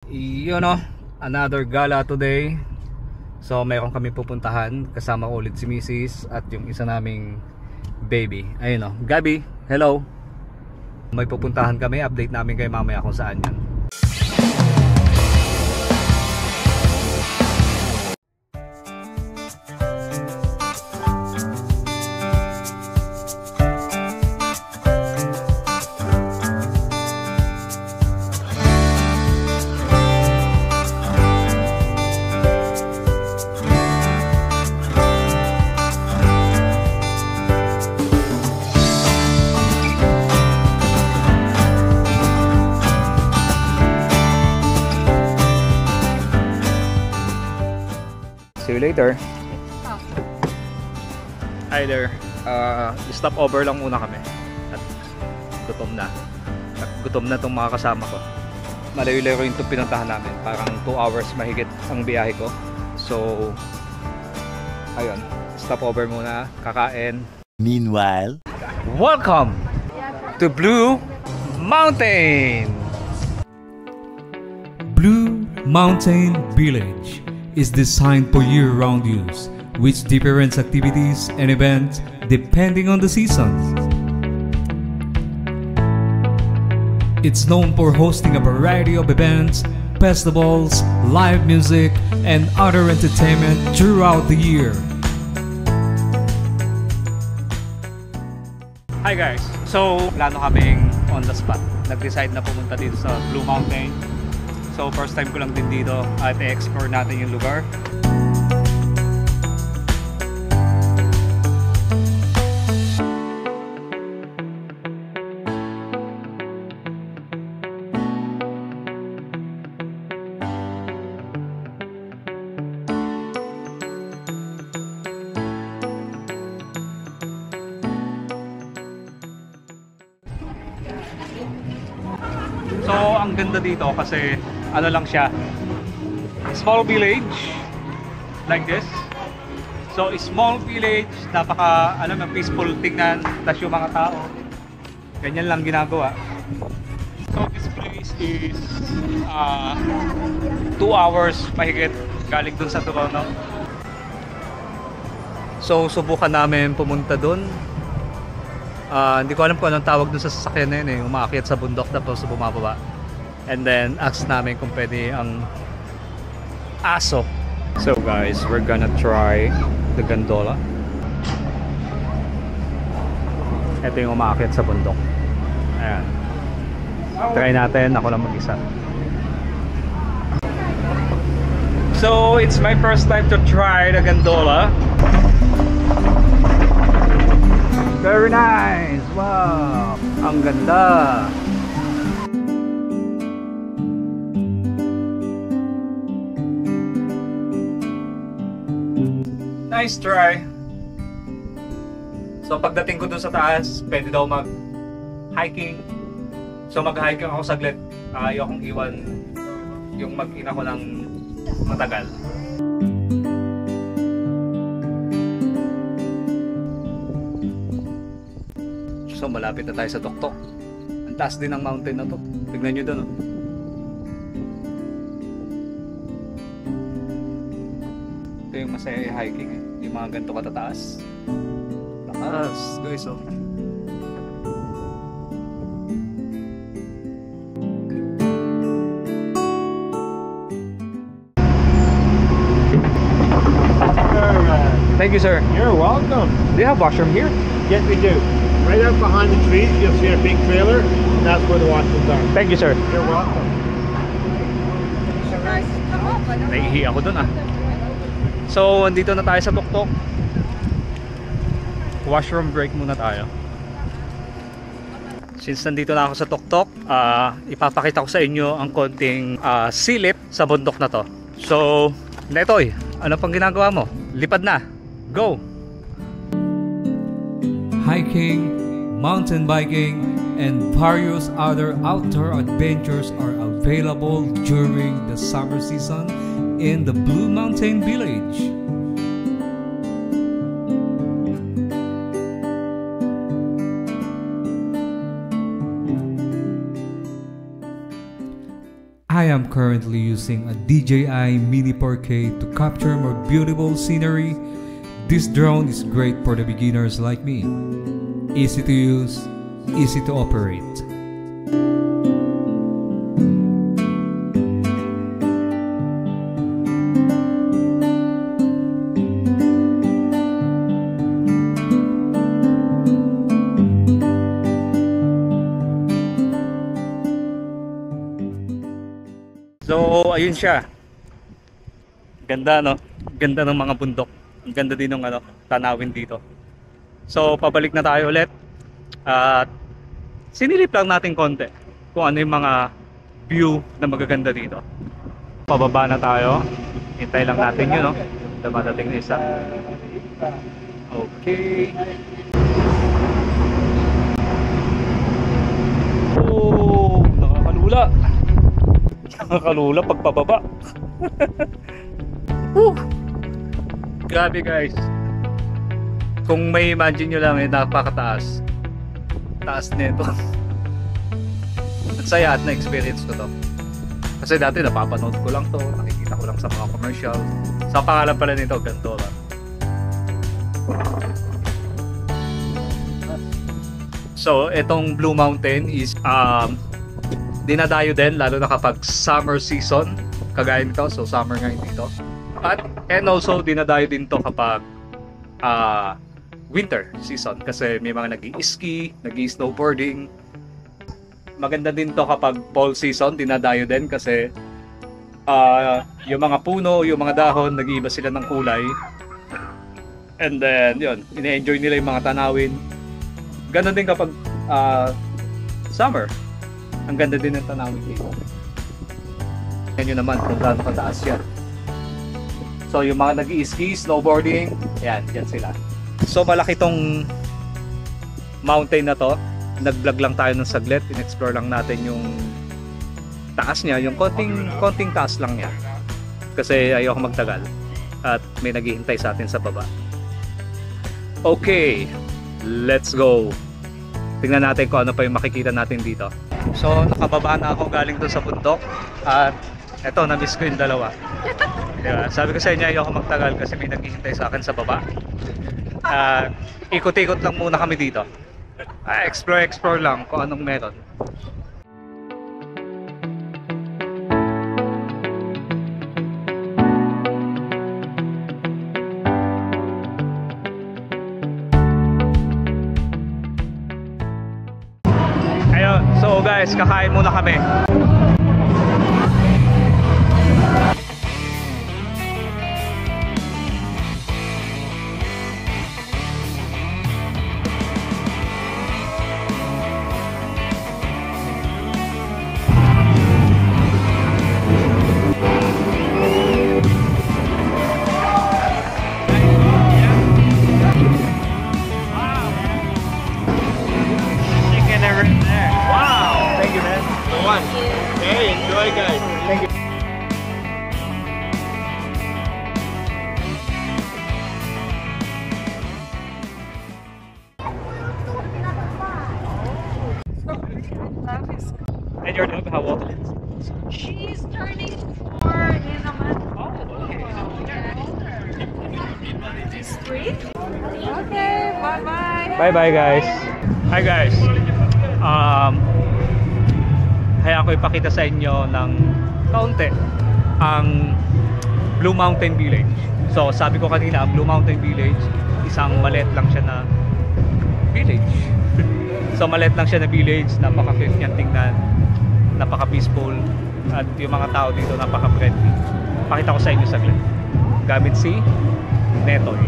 You know, another gala today. So mayroon kami pupuntahan. Kasama ko ulit si Mrs. at yung isa naming baby. Ayun o, Gabi, hello. May pupuntahan kami, update namin kayo mamaya kung saan yan. See you later. Hi there. Stop over lang muna kami. At gutom na. At gutom na itong mga kasama ko. Malayo-layo rin itong pinuntahan namin. Parang 2 hours mahigit ang biyahe ko. So, ayun. Stop over muna. Kakain. Meanwhile, welcome to Blue Mountain! Blue Mountain Village is designed for year-round use, with different activities and events depending on the season. It's known for hosting a variety of events, festivals, live music, and other entertainment throughout the year. Hi guys! So, plano kaming on the spot. Nag-decide na pumunta dito sa Blue Mountain. So first time ko lang din dito at i-explore natin yung lugar. So ang ganda dito kasi ano lang siya, small village like this. So small village, napaka peaceful tingnan, tas yung mga tao ganyan lang ginagawa. So this place is 2 hours mahigit galing dun sa Toronto. So subukan namin pumunta dun. Hindi ko alam kung anong tawag dun sa sasakyan na yun eh, umaakyat sa bundok tapos bumababa. And then ask namin kung pwede ang aso. So guys, we're gonna try the gondola. Ito yung umaakyat sa bundok. Ayan. Try natin, ako lang mag-isa. So it's my first time to try the gondola. Very nice! Wow! Ang ganda! Nice try. So pagdating ko dun sa taas, pwede daw mag-hiking. So mag-hiking ako saglit. Ayokong iwan yung mag-ina ko ng matagal. So malapit na tayo sa tuktok. Ang taas din ng mountain na to. Tignan nyo dun. Ito yung masaya hiking eh. Yung mga ganito katataas. Taas guys oh. Thank you sir. You're welcome. Do you have washroom here? Yes, we do. Right out behind the trees, you'll see a big trailer, and that's where the washrooms are. Thank you sir. You're welcome. Naihi ako dun ah. So andito na tayo sa tuktok. Washroom break muna tayo. Since nandito na ako sa tuktok, ipapakita ko sa inyo ang konting silip sa bundok na to. So, Netoy, ano pang ginagawa mo? Lipad na! Go! Hiking, mountain biking, and various other outdoor adventures are available during the summer season in the Blue Mountain Village. I am currently using a DJI Mini 4K to capture more beautiful scenery. This drone is great for the beginners like me. Easy to use, easy to operate. So, ayun siya. Ganda, no? Ganda ng mga bundok. Ang ganda din ng tanawin dito. So, pabalik na tayo ulit. At sinilip lang natin konti kung ano yung mga view na magaganda dito. Pababa na tayo. Hintay lang natin yun, no? Dumadating na isa. Okay. Oh, nakakalula. Nakakalula pagpababa. Grabe guys. Kung may imagine nyo lang, napakataas. Taas nito. Ang saya at na-experience ko to. Kasi dati napapanood ko lang to, nakikita ko lang sa mga commercial. Sa pangalan pala nito, Gandola. So, itong Blue Mountain is dinadayo din lalo na kapag summer season kagaya nito, so summer ngayon dito, and also dinadayo din to kapag winter season kasi may mga nag-i-ski, nag-i-snowboarding. Maganda din to kapag fall season, dinadayo din kasi yung mga puno, yung mga dahon, nag-iiba sila ng kulay, and then yun, ine-enjoy nila yung mga tanawin. Ganda din kapag summer. Ang ganda din ng tanawin dito. Yan yun naman kung gaano kataas yan. So yung mga nag-i-ski, snowboarding, yan sila. So malaki tong mountain na to. Nag-vlog lang tayo ng saglit, in-explore lang natin yung taas niya, yung konting taas lang niya. Kasi ayoko magtagal at may naghihintay sa atin sa baba. Okay, let's go. Tingnan natin kung ano pa yung makikita natin dito. So nakababa na ako galing doon sa bundok at eto, na-miss ko yung dalawa. Diba? Sabi ko sa inyo, ayoko magtagal kasi may naghihintay sa akin sa baba. Ikot-ikot lang muna kami dito. Explore lang kung anong meron. Ayun, so guys, kakain muna kami. Hey, enjoy guys. Thank you. And your dog, how old? She's turning 4 in a month. Oh, okay. She's 3. Okay, bye-bye. Bye-bye guys. Hi guys. Kaya ako ipakita sa inyo ng kaunti ang Blue Mountain Village. So sabi ko kanina, ang Blue Mountain Village, isang maliit lang siya na village. So maliit lang siya na village, napaka-cute niyang tingnan, napaka-peaceful, at yung mga tao dito napaka-friendly. Pakita ko sa inyo saglit. Gamit si Netoy.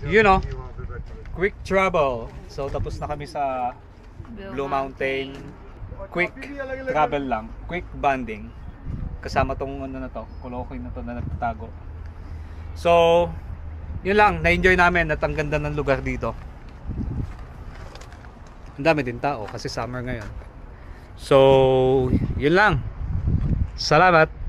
you know, quick travel. So tapos na kami sa Blue Mountain. Quick travel lang, quick bonding. Kasama tong ano na to, Kolokoy na to na nagtatago. So, yun lang, na-enjoy namin at ang ganda ng lugar dito. Ang dami din tao kasi summer ngayon. So, yun lang. Salamat.